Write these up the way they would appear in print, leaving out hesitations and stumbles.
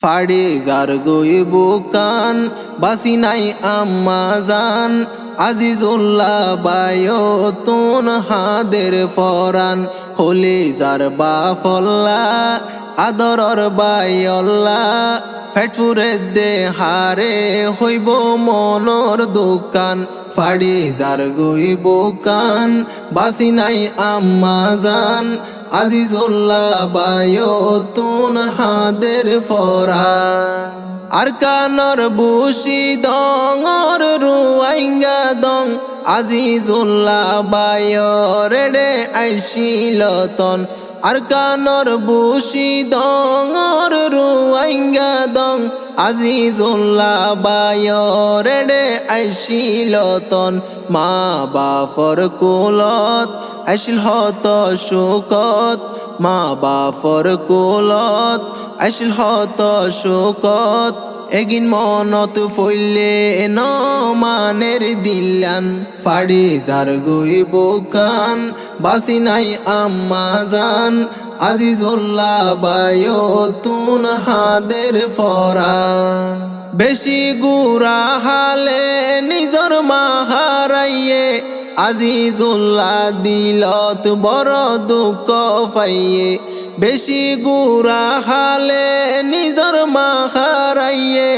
ফাড়ি যার গই বুকান বাসি নাই আম্মা জান আজিজুল্লাহ বায়তুন হাদের ফরান হলি যার বাফল্লা আদরর বায়ল্লা ফেটফুরে দে হারে হইব মনর দোকান ফাড়ি যার গই বুকান বাসি নাই আম্মা জান আজিজুল্লাহ বায়তুন হাদের ফরান আর কানর বুশি দঙর রুয়াইঙ্গা দং আজিজুল্লাহ বায়রে আইশিলতন আর কানর বুশি দঙর রুয়াইঙ্গা দং আজিজুল্লাহ বায়রে আইশিলতন মা বাফর কুলত আইশিল হত শুকত মা বাফর কুলত আইশিল হত শুকত এগিন মনত ফইলে ন মানের দিলান ফাড়ি যার গই বুকান বাসি নাই আম্মা জান আজিজুল্লাহ বায়তুন হাদের ফরান বেশি গুড়া হালে নিজর মা হারাইয়ে আজিজুল্লাহ দিলত বড় দুঃখ পাইয়ে বেশি গুড়া হালে নিজর মা হারাইয়ে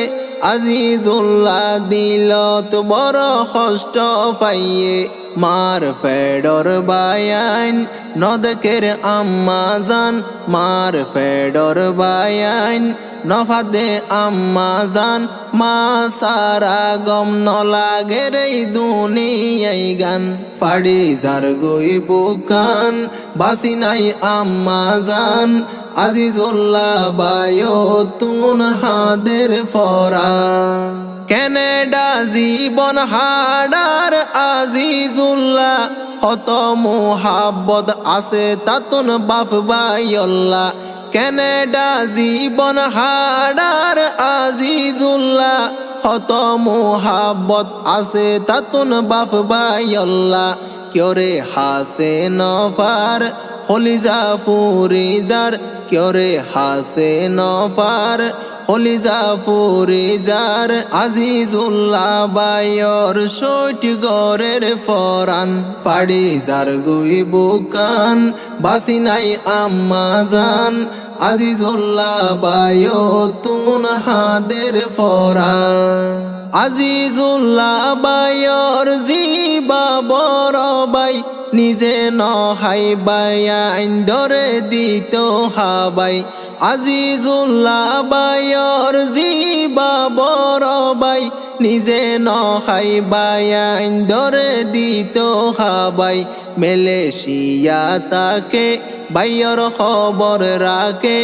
আজিজুল্লাহ দিলত বড় কষ্ট পাইয়ে মার ফেডর বায়ান নদকের আম্মা জান মার ফেডর বায়ান নফাদে আম্মা জান মা সারা গম নলাগে রে দুনিয়াই গান ফাড়ি যার গই বুকান বাসি নাই আম্মা জান আজিজুল্লাহ বায়তুন হাদের ফরান ক্যানাডা জীবন হাডার আজিজুল্লাহ হত মুহাব্বত আছে তাতুন বাপ বাইল্লাহ ক্যানাডা জীবন হাডার আজিজুল্লাহ হত মুহাব্বত আছে তাতুন বাপ বাইল্লাহ কিয়রে হাসে নফার হলিজা ফুরিজার কিয়রে হাসে নফার হলিজা ফুরিজার আজিজুল্লাহ বায়র সইটি গরের ফরান ফাড়ি যার গই বুকান বাসি নাই আম্মা জান আজিজুল্লাহ বায়তুন হাদের ফরান আজিজুল্লাহ বায়র জিবা বড় বাই নিজে নহাই বায়াইন ধরে দিত হাবাই আজিজুল্লাহ বায়র জিবা বড় বাই নিজে নহাই বায়াইন ধরে দিত হাবাই মেলেশিয়া তাকে বাইয়র খবর রাখে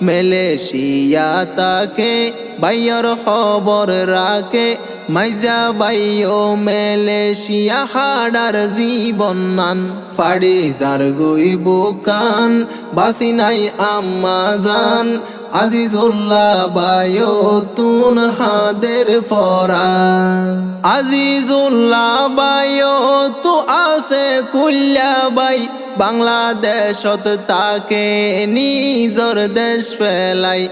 মেলেশিয়া তাকে বাইয়র খবর রাখে মাইজা বাইও মেলেশিয়া হাডার জীবন নান ফাড়ি যার গই বুকান বাসি নাই আম্মা জান আজিজুল্লাহ বায়তুন হাদের ফরান আজিজুল্লাহ বায়তু আছে কুল্লা বাই বাংলাদেশত তাকে নিজর দেশ ফেলাই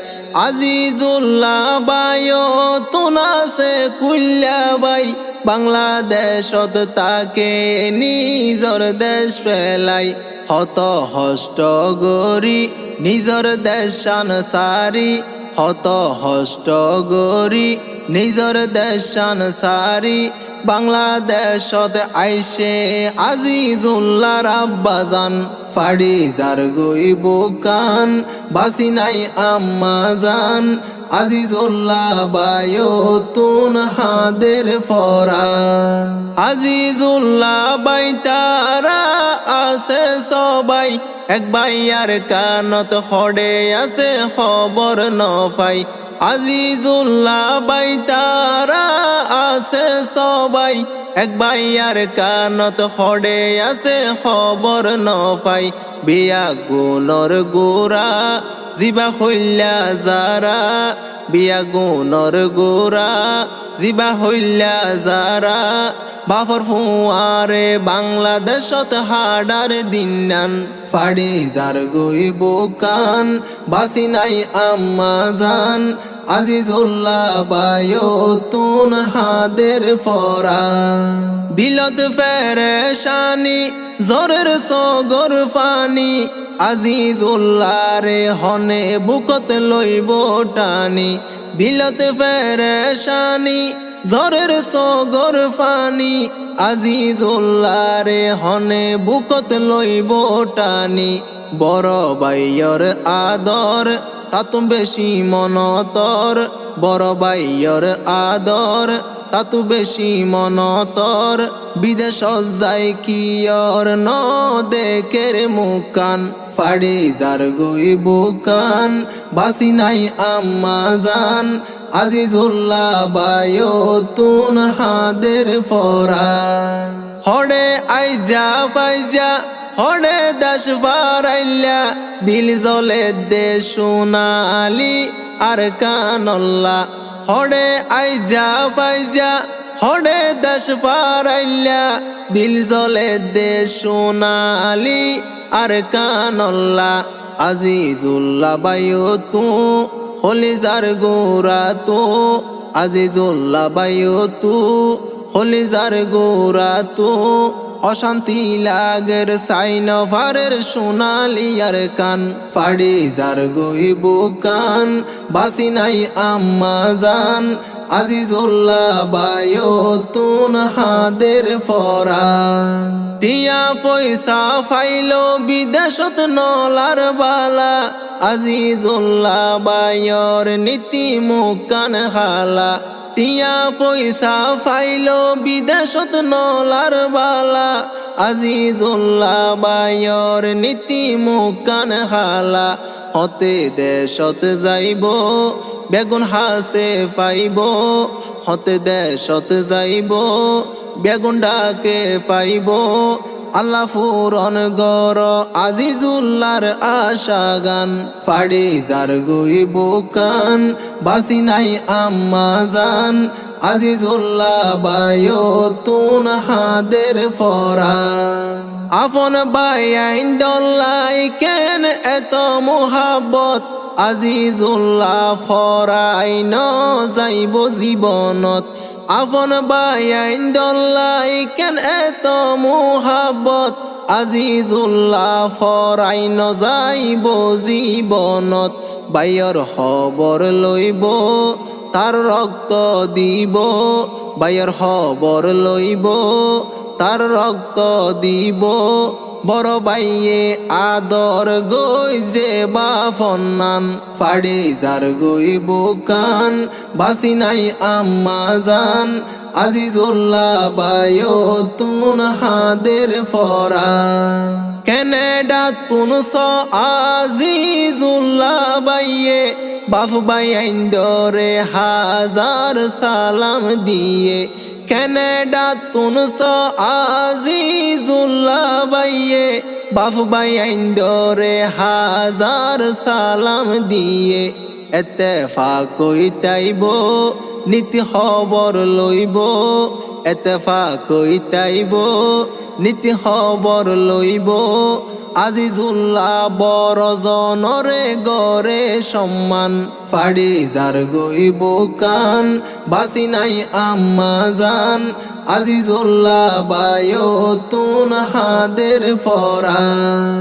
আজিজুল্লাহ বায়তুন আছে কুল্লা বাই বাংলাদেশত তাকে নিজর দেশ ফেলাই হত হষ্ট গরি নিজর দেশান সারি হত হষ্ট গরি নিজর দেশান সারি বাংলাদেশত আইসে আজিজুল্লাহ রাব্বাজান ফাড়ি যার গই বুকান বাসি নাই আম্মা জান আজিজুল্লাহ বায়তুন হাদের ফরান আজিজুল্লাহ বাইতারা আছে সবাই এক বাইয়ার কানত হড়ে আছে খবর নফাই আজিজুল্লাহ বাইতারা আছে সবাই এক বাইয়ার কানত হড়ে আছে খবর নফাই বিয়া গুণর গোরা জিবা হইলা যারা বিয়া গুণর গোরা জিবা হইলা যারা বাফর ফুয়ারে বাংলাদেশত হাডার দিনান ফাড়ি যার গই বুকান বাসি নাই আম্মা জান আজিজুল্লাহ বায়তুন হাদের ফরান দিলত পেরেশানি জোরের সগর ফানি আজিজুল্লাহ রে হনে বুকত লইব টানি দিলত পেরেশানি জোরের সগর ফানি আজিজুল্লাহ রে হনে বুকত লইব টানি বড় বাইয়র আদর তাতু বেশি মনতর বড় বাইয়র আদর তাতু বেশি মনতর বিদেশ যাই কিয়র ন দেখের মুকান ফাড়ি যার গই বুকান বাসি নাই আম্মা জান আজিজুল্লাহ বায়তুন হাদের ফরান হড়ে আইজা পাইজা হড়ে দাস ফারাইল্লা দিল জলে দে সোনালি আর কানল্লা হড়ে আইজা পাইজা হড়ে দাস ফারাইল্লা দিল জলে দে সোনালি আর কানল্লা আজিজুল্লাহ বায়তু হলিজার গোরা তো আজিজুল্লাহ বায়তু হলিজার গোরা তো অশান্তি লাগের সাইন ভারের সোনালি আর কান ফাড়ি যার গই বুকান বাসি নাই আম্মা জান আজিজুল্লাহ বায়তুন হাদের ফরান টিয়া পয়সা ফাইলো বিদেশত নলার বালা আজিজুল্লাহ বায়র নীতি মুকান হালা টিয়া পয়সা ফাইলো বিদেশত নলার বালা আজিজুল্লাহ বায়র নীতি মুকান হালা হতে দেশত যাইব বেগুন হাসে পাইব হতে দেশত যাইব বেগুন ডাকে পাইব আল্লাহ ফুরন গর আজিজুল্লাহর আশা গান ফাড়ি যার গই বুকান বাসি নাই আম্মা জান আজিজুল্লাহ বায়তুন হাদের ফরান আপন বাইন দল্লাই কেন এত মোহাব্বত আজিজুল্লাহ ফরাইন যাইব জীবনত আপন বাইন দল্লাই কেন এত মোহাব্বত আজিজুল্লাহ ফরাইন যাইব জীবনত বাইয়র খবর লইব তার রক্ত দিব বাইয়র খবর লইব তার রক্ত দিব বড় বাইয়ে আদর গই যে বাফনান ফাড়ি যার গই বুকান বাসি নাই আম্মা জান আজিজুল্লাহ বায়তুন হাদের ফরান কানাডা তুনস আজিজুল্লাহ বাইয়ে বাফ বাইন দরে হাজার সালাম দিয়ে কানাডা তুনস আজিজুল্লাহ বাইয়ে বাফ বাইন দরে হাজার সালাম দিয়ে এতেফাক কইতাইব নীতি খবর লইব এতেফাক কইতাইব নীতি খবর লইব আজিজুল্লাহ বড় জনরে গরে সম্মান ফাড়ি যার গই বুকান বাসি নাই আম্মা জান আজিজুল্লাহ বায়তুন হাদের ফরান